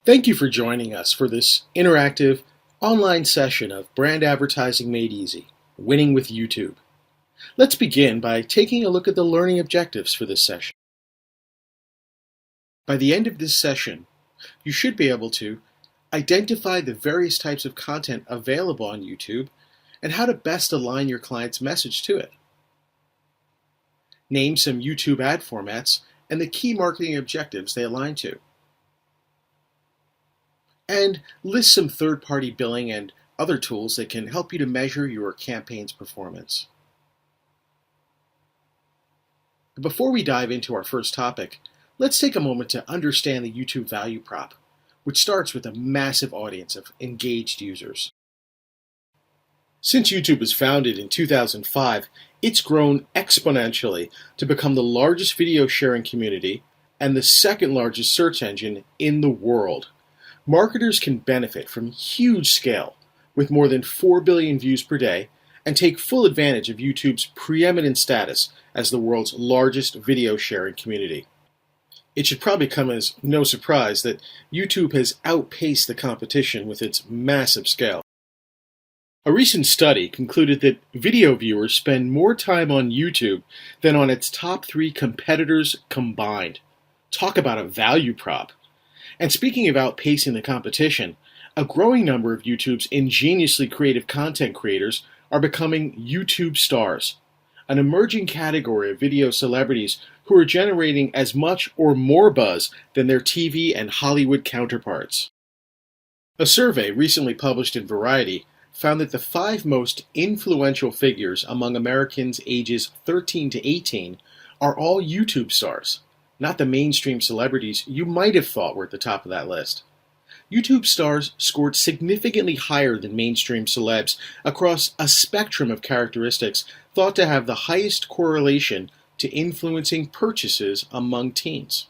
Thank you for joining us for this interactive online session of Brand Advertising Made Easy, Winning with YouTube. Let's begin by taking a look at the learning objectives for this session. By the end of this session, you should be able to identify the various types of content available on YouTube and how to best align your client's message to it. Name some YouTube ad formats and the key marketing objectives they align to. And list some third-party billing and other tools that can help you to measure your campaign's performance. Before we dive into our first topic, let's take a moment to understand the YouTube value prop, which starts with a massive audience of engaged users. Since YouTube was founded in 2005, it's grown exponentially to become the largest video sharing community and the second largest search engine in the world. Marketers can benefit from huge scale with more than 4 billion views per day and take full advantage of YouTube's preeminent status as the world's largest video sharing community. It should probably come as no surprise that YouTube has outpaced the competition with its massive scale. A recent study concluded that video viewers spend more time on YouTube than on its top 3 competitors combined. Talk about a value prop. And speaking of outpacing the competition, a growing number of YouTube's ingeniously creative content creators are becoming YouTube stars, an emerging category of video celebrities who are generating as much or more buzz than their TV and Hollywood counterparts. A survey recently published in Variety found that the 5 most influential figures among Americans ages 13 to 18 are all YouTube stars, not the mainstream celebrities you might have thought were at the top of that list. YouTube stars scored significantly higher than mainstream celebs across a spectrum of characteristics thought to have the highest correlation to influencing purchases among teens.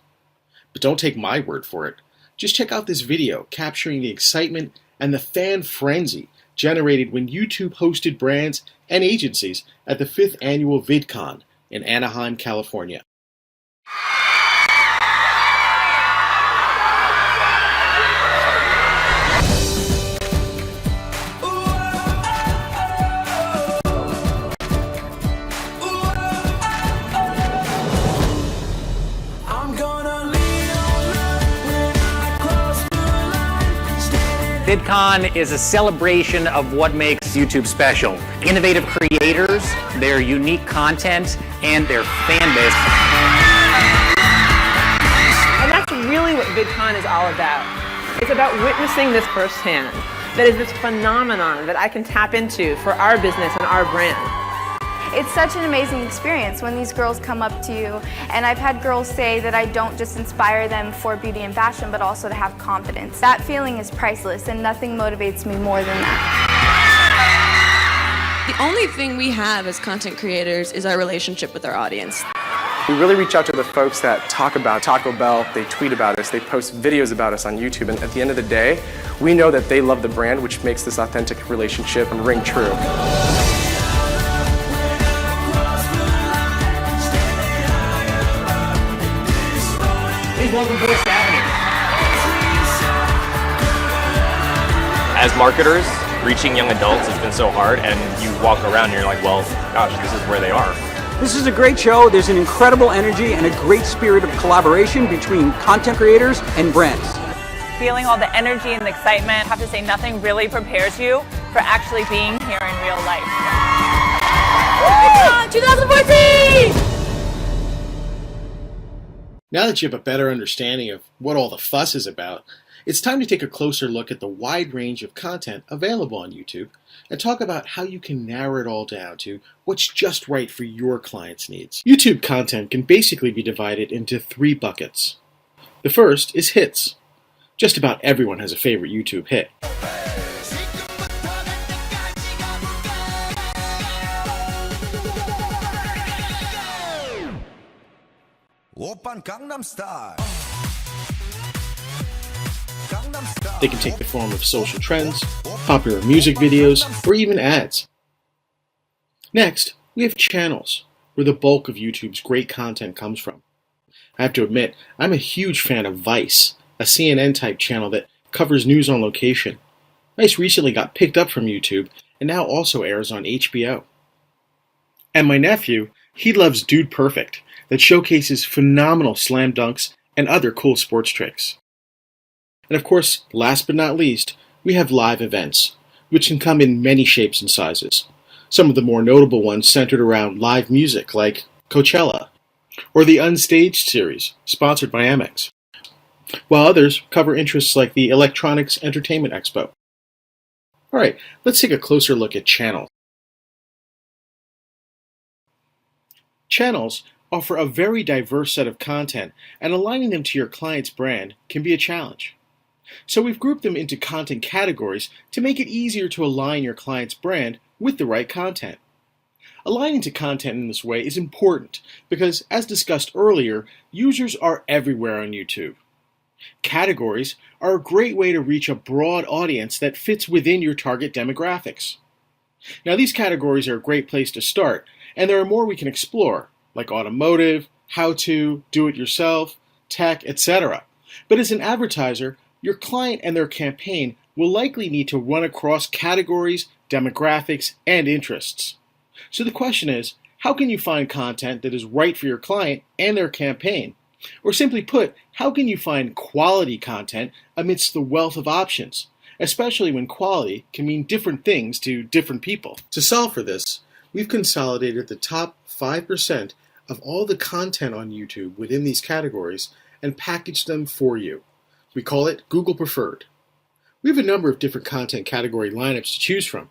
But don't take my word for it. Just check out this video capturing the excitement and the fan frenzy generated when YouTube hosted brands and agencies at the 5th annual VidCon in Anaheim, California. VidCon is a celebration of what makes YouTube special. Innovative creators, their unique content, and their fan base. And that's really what VidCon is all about. It's about witnessing this firsthand. That is this phenomenon that I can tap into for our business and our brand. It's such an amazing experience when these girls come up to you, and I've had girls say that I don't just inspire them for beauty and fashion, but also to have confidence. That feeling is priceless, and nothing motivates me more than that. The only thing we have as content creators is our relationship with our audience. We really reach out to the folks that talk about Taco Bell, they tweet about us, they post videos about us on YouTube, and at the end of the day, we know that they love the brand, which makes this authentic relationship ring true. Please welcome Voice Avenue. As marketers, reaching young adults has been so hard, and you walk around and you're like, well, gosh, this is where they are. This is a great show. There's an incredible energy and a great spirit of collaboration between content creators and brands. Feeling all the energy and the excitement, I have to say nothing really prepares you for actually being here in real life. VidCon 2014! Now that you have a better understanding of what all the fuss is about, it's time to take a closer look at the wide range of content available on YouTube and talk about how you can narrow it all down to what's just right for your client's needs. YouTube content can basically be divided into 3 buckets. The first is hits. Just about everyone has a favorite YouTube hit. They can take the form of social trends, popular music videos, or even ads. Next, we have channels, where the bulk of YouTube's great content comes from. I have to admit, I'm a huge fan of Vice, a CNN-type channel that covers news on location. Vice recently got picked up from YouTube and now also airs on HBO. And my nephew, he loves Dude Perfect, that showcases phenomenal slam dunks and other cool sports tricks. And of course, last but not least, we have live events, which can come in many shapes and sizes. Some of the more notable ones centered around live music like Coachella, or the Unstaged series, sponsored by Amex, while others cover interests like the Electronics Entertainment Expo. Alright, let's take a closer look at channels. Channels offer a very diverse set of content, and aligning them to your client's brand can be a challenge. So we've grouped them into content categories to make it easier to align your client's brand with the right content. Aligning to content in this way is important because, as discussed earlier, users are everywhere on YouTube. Categories are a great way to reach a broad audience that fits within your target demographics. Now, these categories are a great place to start, and there are more we can explore, like automotive, how-to, do-it-yourself, tech, etc. But as an advertiser, your client and their campaign will likely need to run across categories, demographics, and interests. So the question is, how can you find content that is right for your client and their campaign? Or simply put, how can you find quality content amidst the wealth of options, especially when quality can mean different things to different people? To solve for this, we've consolidated the top 5% of all the content on YouTube within these categories and packaged them for you. We call it Google Preferred. We have a number of different content category lineups to choose from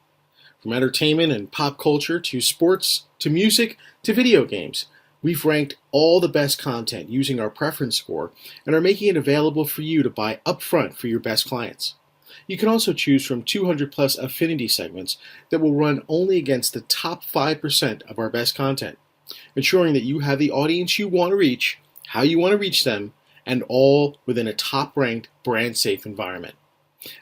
entertainment and pop culture to sports to music to video games. We've ranked all the best content using our preference score and are making it available for you to buy upfront for your best clients. You can also choose from 200 plus affinity segments that will run only against the top 5% of our best content, ensuring that you have the audience you want to reach, how you want to reach them, and all within a top-ranked, brand-safe environment.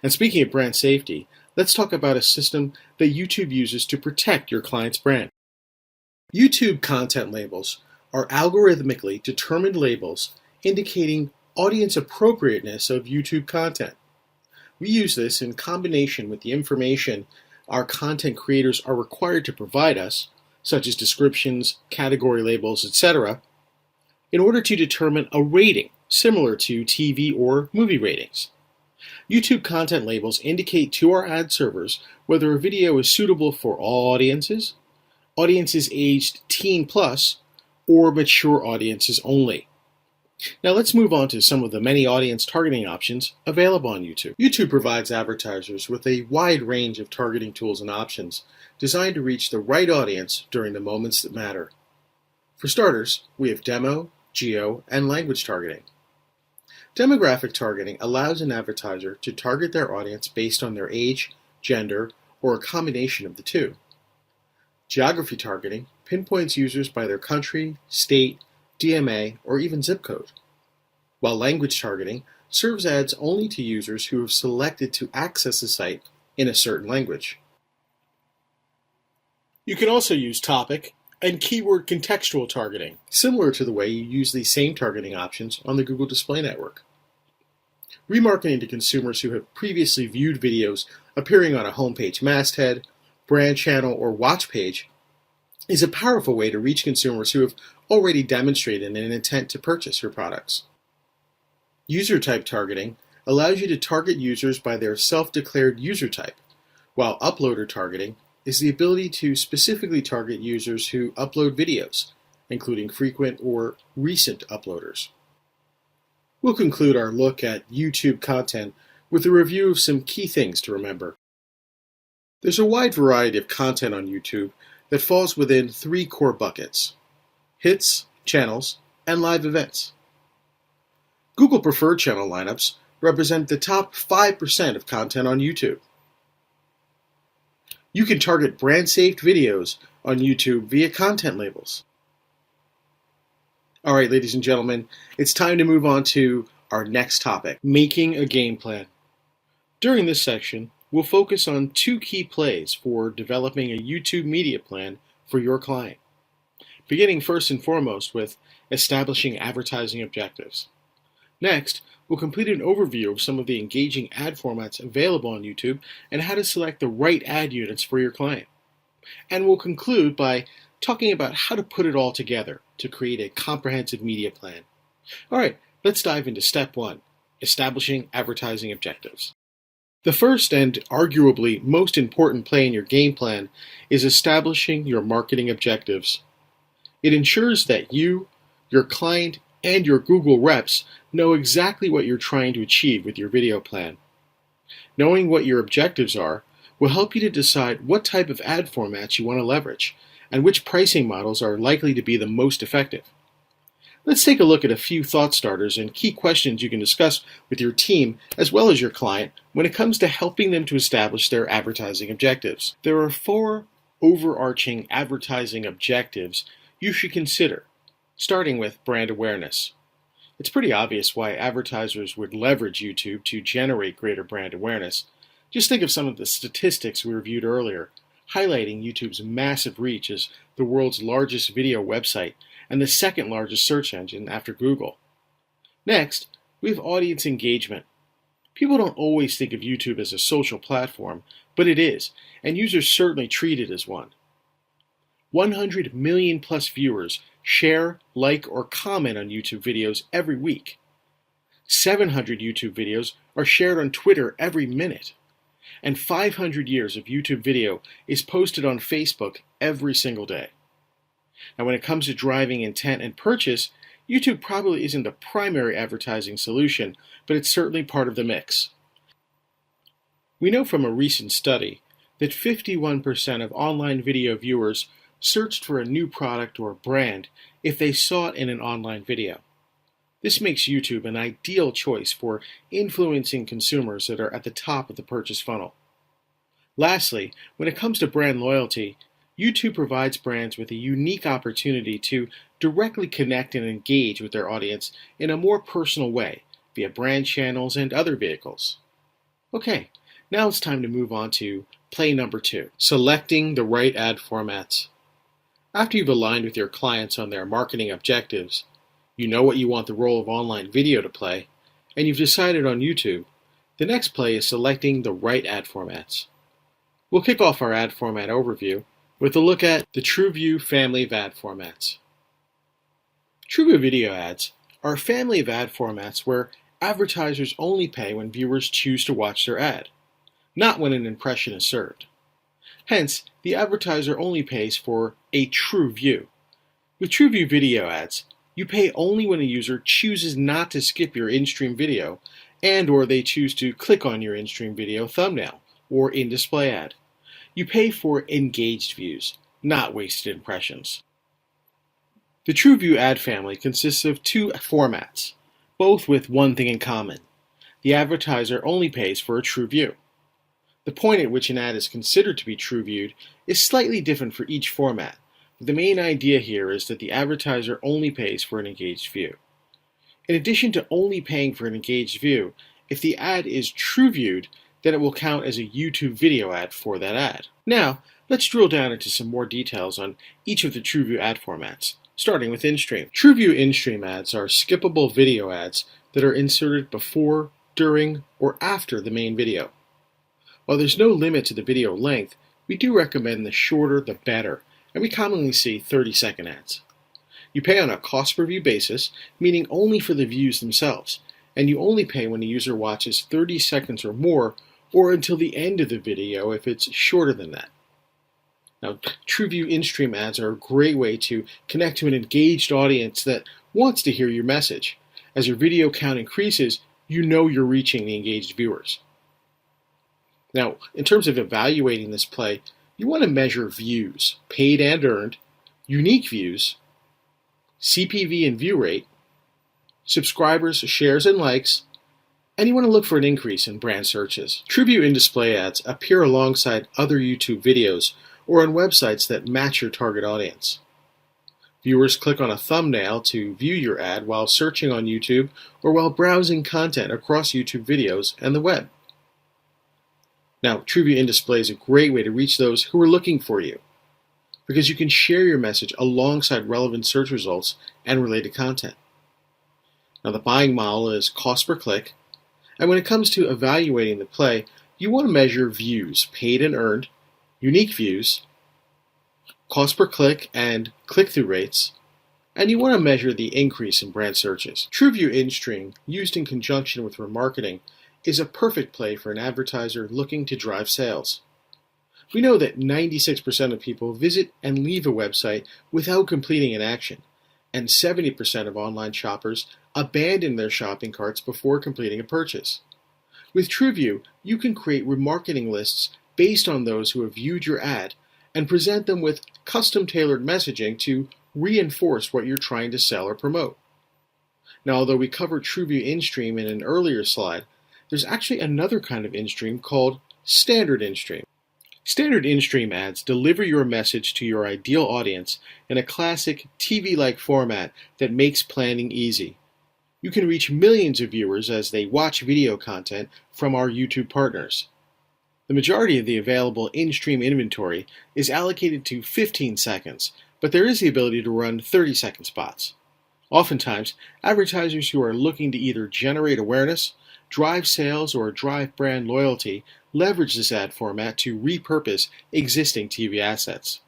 And speaking of brand safety, let's talk about a system that YouTube uses to protect your client's brand. YouTube content labels are algorithmically determined labels indicating audience appropriateness of YouTube content. We use this in combination with the information our content creators are required to provide us, such as descriptions, category labels, etc., in order to determine a rating similar to TV or movie ratings. YouTube content labels indicate to our ad servers whether a video is suitable for all audiences, audiences aged teen plus, or mature audiences only. Now let's move on to some of the many audience targeting options available on YouTube. YouTube provides advertisers with a wide range of targeting tools and options designed to reach the right audience during the moments that matter. For starters, we have demo, geo, and language targeting. Demographic targeting allows an advertiser to target their audience based on their age, gender, or a combination of the two. Geography targeting pinpoints users by their country, state, DMA, or even zip code, while language targeting serves ads only to users who have selected to access the site in a certain language. You can also use topic and keyword contextual targeting, similar to the way you use these same targeting options on the Google Display Network. Remarketing to consumers who have previously viewed videos appearing on a homepage masthead, brand channel, or watch page is a powerful way to reach consumers who have already demonstrated an intent to purchase your products. User type targeting allows you to target users by their self-declared user type, while uploader targeting is the ability to specifically target users who upload videos, including frequent or recent uploaders. We'll conclude our look at YouTube content with a review of some key things to remember. There's a wide variety of content on YouTube that falls within three core buckets: hits, channels, and live events. Google Preferred channel lineups represent the top 5% of content on YouTube. You can target brand-safe videos on YouTube via content labels. All right, ladies and gentlemen, it's time to move on to our next topic, making a game plan. During this section, we'll focus on two key plays for developing a YouTube media plan for your client, beginning first and foremost with establishing advertising objectives. Next, We'll complete an overview of some of the engaging ad formats available on YouTube and how to select the right ad units for your client. And we'll conclude by talking about how to put it all together to create a comprehensive media plan. All right, let's dive into step 1, establishing advertising objectives. The first and arguably most important play in your game plan is establishing your marketing objectives. It ensures that you, your client, and your Google reps know exactly what you're trying to achieve with your video plan. Knowing what your objectives are will help you to decide what type of ad formats you want to leverage and which pricing models are likely to be the most effective. Let's take a look at a few thought starters and key questions you can discuss with your team as well as your client when it comes to helping them to establish their advertising objectives. There are 4 overarching advertising objectives you should consider, starting with brand awareness. It's pretty obvious why advertisers would leverage YouTube to generate greater brand awareness. Just think of some of the statistics we reviewed earlier, highlighting YouTube's massive reach as the world's largest video website and the second largest search engine after Google. Next, we have audience engagement. People don't always think of YouTube as a social platform, but it is, and users certainly treat it as one. 100 million plus viewers share, like, or comment on YouTube videos every week. 700 YouTube videos are shared on Twitter every minute. And 500 years of YouTube video is posted on Facebook every single day. Now, when it comes to driving intent and purchase, YouTube probably isn't the primary advertising solution, but it's certainly part of the mix. We know from a recent study that 51% of online video viewers searched for a new product or brand if they saw it in an online video. This makes YouTube an ideal choice for influencing consumers that are at the top of the purchase funnel. Lastly, when it comes to brand loyalty, YouTube provides brands with a unique opportunity to directly connect and engage with their audience in a more personal way via brand channels and other vehicles. Okay, now it's time to move on to play number 2, selecting the right ad formats. After you've aligned with your clients on their marketing objectives, you know what you want the role of online video to play, and you've decided on YouTube, the next play is selecting the right ad formats. We'll kick off our ad format overview with a look at the TrueView family of ad formats. TrueView video ads are a family of ad formats where advertisers only pay when viewers choose to watch their ad, not when an impression is served. Hence, the advertiser only pays for a true view. With TrueView video ads, you pay only when a user chooses not to skip your in-stream video and/or they choose to click on your in-stream video thumbnail or in-display ad. You pay for engaged views, not wasted impressions. The TrueView ad family consists of 2 formats, both with one thing in common. The advertiser only pays for a true view. The point at which an ad is considered to be true viewed is slightly different for each format, but the main idea here is that the advertiser only pays for an engaged view. In addition to only paying for an engaged view, if the ad is true viewed, then it will count as a YouTube video ad for that ad. Now, let's drill down into some more details on each of the TrueView ad formats, starting with in-stream. TrueView in-stream ads are skippable video ads that are inserted before, during, or after the main video. While there's no limit to the video length, we do recommend the shorter the better, and we commonly see 30-second ads. You pay on a cost per view basis, meaning only for the views themselves, and you only pay when a user watches 30 seconds or more, or until the end of the video if it's shorter than that. Now, TrueView in-stream ads are a great way to connect to an engaged audience that wants to hear your message. As your video count increases, you know you're reaching the engaged viewers. Now, in terms of evaluating this play, you want to measure views, paid and earned, unique views, CPV and view rate, subscribers, shares, and likes, and you want to look for an increase in brand searches. TrueView in-display ads appear alongside other YouTube videos or on websites that match your target audience. Viewers click on a thumbnail to view your ad while searching on YouTube or while browsing content across YouTube videos and the web. Now, TrueView in-display is a great way to reach those who are looking for you, because you can share your message alongside relevant search results and related content. Now, the buying model is cost per click, and when it comes to evaluating the play, you want to measure views, paid and earned, unique views, cost per click and click-through rates, and you want to measure the increase in brand searches. TrueView in-stream, used in conjunction with remarketing, is a perfect play for an advertiser looking to drive sales. We know that 96% of people visit and leave a website without completing an action, and 70% of online shoppers abandon their shopping carts before completing a purchase. With TrueView, you can create remarketing lists based on those who have viewed your ad and present them with custom-tailored messaging to reinforce what you're trying to sell or promote. Now, although we covered TrueView in-stream in an earlier slide, there's actually another kind of in-stream called standard in-stream. Standard in-stream ads deliver your message to your ideal audience in a classic TV-like format that makes planning easy. You can reach millions of viewers as they watch video content from our YouTube partners. The majority of the available in-stream inventory is allocated to 15 seconds, but there is the ability to run 30-second spots. Oftentimes, advertisers who are looking to either generate awareness, drive sales, or drive brand loyalty leverage this ad format to repurpose existing TV assets.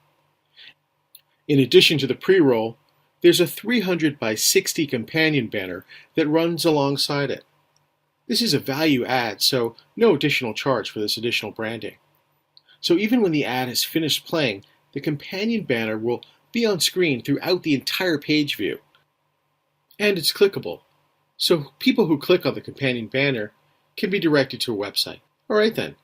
In addition to the pre-roll, there's a 300 by 60 companion banner that runs alongside it. This is a value ad, so no additional charge for this additional branding. So even when the ad has finished playing, the companion banner will be on screen throughout the entire page view. And it's clickable, so people who click on the companion banner can be directed to a website. Alright then,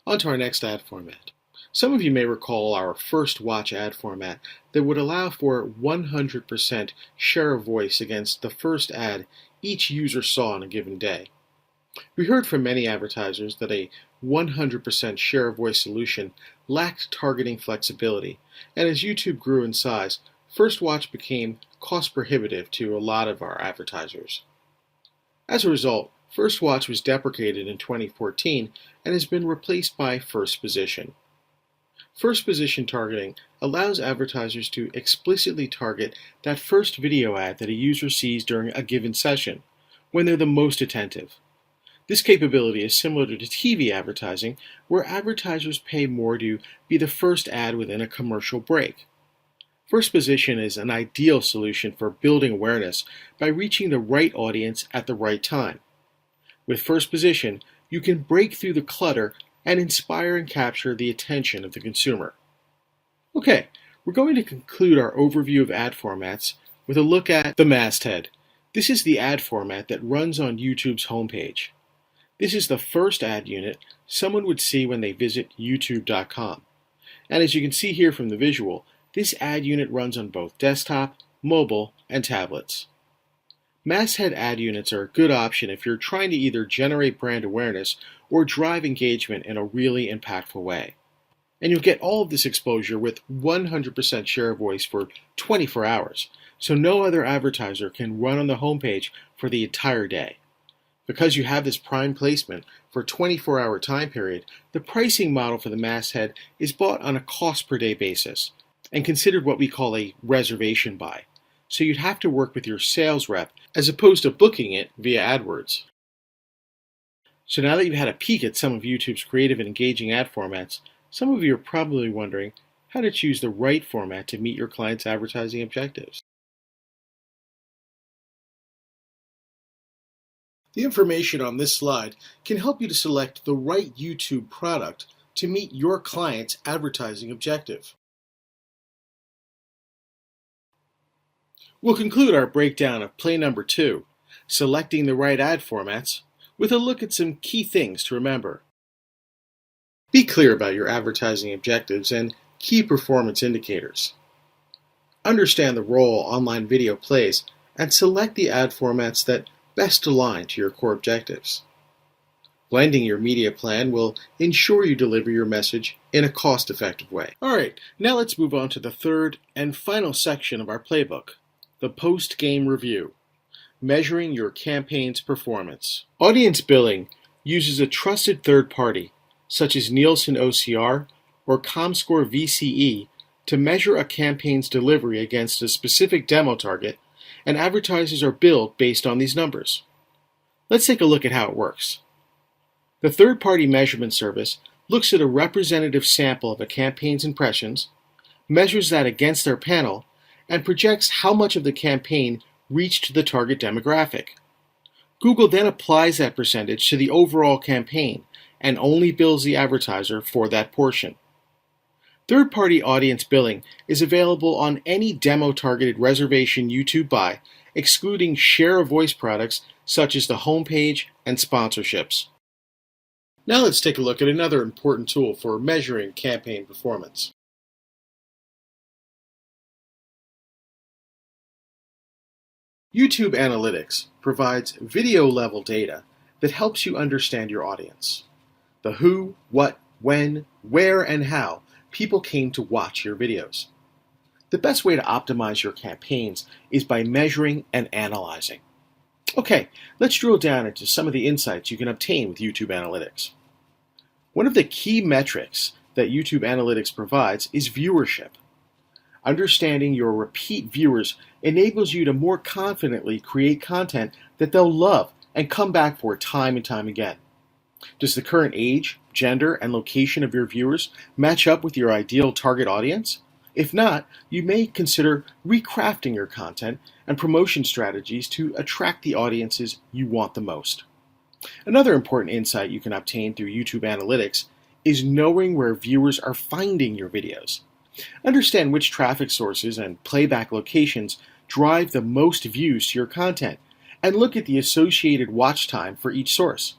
on to our next ad format. Some of you may recall our first watch ad format that would allow for 100% share of voice against the first ad each user saw on a given day. We heard from many advertisers that a 100% share of voice solution lacked targeting flexibility, and as YouTube grew in size, First Watch became cost prohibitive to a lot of our advertisers. As a result, First Watch was deprecated in 2014 and has been replaced by First Position. First Position targeting allows advertisers to explicitly target that first video ad that a user sees during a given session, when they're the most attentive. This capability is similar to TV advertising, where advertisers pay more to be the first ad within a commercial break. First Position is an ideal solution for building awareness by reaching the right audience at the right time. With First Position, you can break through the clutter and inspire and capture the attention of the consumer. Okay, we're going to conclude our overview of ad formats with a look at the masthead. This is the ad format that runs on YouTube's homepage. This is the first ad unit someone would see when they visit youtube.com. And as you can see here from the visual, this ad unit runs on both desktop, mobile, and tablets. Masthead ad units are a good option if you're trying to either generate brand awareness or drive engagement in a really impactful way. And you'll get all of this exposure with 100% share of voice for 24 hours, so no other advertiser can run on the homepage for the entire day. Because you have this prime placement for a 24-hour time period, the pricing model for the masthead is bought on a cost per day basis and considered what we call a reservation buy. So you'd have to work with your sales rep as opposed to booking it via AdWords. So now that you've had a peek at some of YouTube's creative and engaging ad formats, some of you are probably wondering how to choose the right format to meet your client's advertising objectives. The information on this slide can help you to select the right YouTube product to meet your client's advertising objective. We'll conclude our breakdown of play number 2, selecting the right ad formats, with a look at some key things to remember. Be clear about your advertising objectives and key performance indicators. Understand the role online video plays and select the ad formats that best align to your core objectives. Blending your media plan will ensure you deliver your message in a cost-effective way. Alright, now let's move on to the third and final section of our playbook, the post-game review, measuring your campaign's performance. Audience billing uses a trusted third party, such as Nielsen OCR or ComScore VCE, to measure a campaign's delivery against a specific demo target and advertisers are billed based on these numbers. Let's take a look at how it works. The third-party measurement service looks at a representative sample of a campaign's impressions, measures that against their panel, and projects how much of the campaign reached the target demographic. Google then applies that percentage to the overall campaign and only bills the advertiser for that portion. Third-party audience billing is available on any demo-targeted reservation YouTube buy, excluding share of voice products such as the homepage and sponsorships. Now let's take a look at another important tool for measuring campaign performance. YouTube Analytics provides video-level data that helps you understand your audience. The who, what, when, where, and how people came to watch your videos. The best way to optimize your campaigns is by measuring and analyzing. Okay, let's drill down into some of the insights you can obtain with YouTube Analytics. One of the key metrics that YouTube Analytics provides is viewership. Understanding your repeat viewers enables you to more confidently create content that they'll love and come back for time and time again. Does the current age, gender, and location of your viewers match up with your ideal target audience? If not, you may consider recrafting your content and promotion strategies to attract the audiences you want the most. Another important insight you can obtain through YouTube Analytics is knowing where viewers are finding your videos. Understand which traffic sources and playback locations drive the most views to your content, and look at the associated watch time for each source.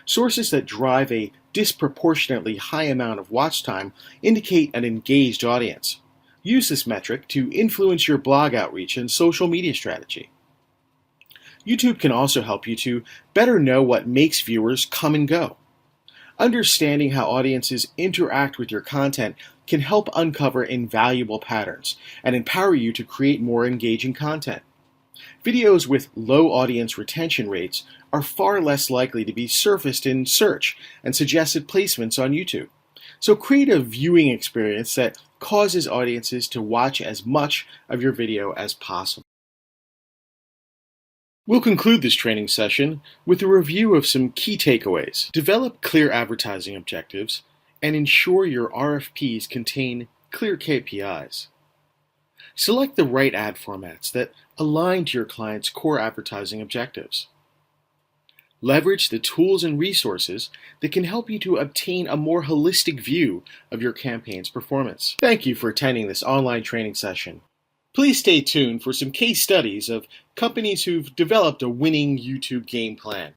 Sources that drive a disproportionately high amount of watch time indicate an engaged audience. Use this metric to influence your blog outreach and social media strategy. YouTube can also help you to better know what makes viewers come and go. Understanding how audiences interact with your content can help uncover invaluable patterns and empower you to create more engaging content. Videos with low audience retention rates are far less likely to be surfaced in search and suggested placements on YouTube. So create a viewing experience that causes audiences to watch as much of your video as possible. We'll conclude this training session with a review of some key takeaways. Develop clear advertising objectives and ensure your RFPs contain clear KPIs. Select the right ad formats that align to your client's core advertising objectives. Leverage the tools and resources that can help you to obtain a more holistic view of your campaign's performance. Thank you for attending this online training session. Please stay tuned for some case studies of companies who've developed a winning YouTube game plan.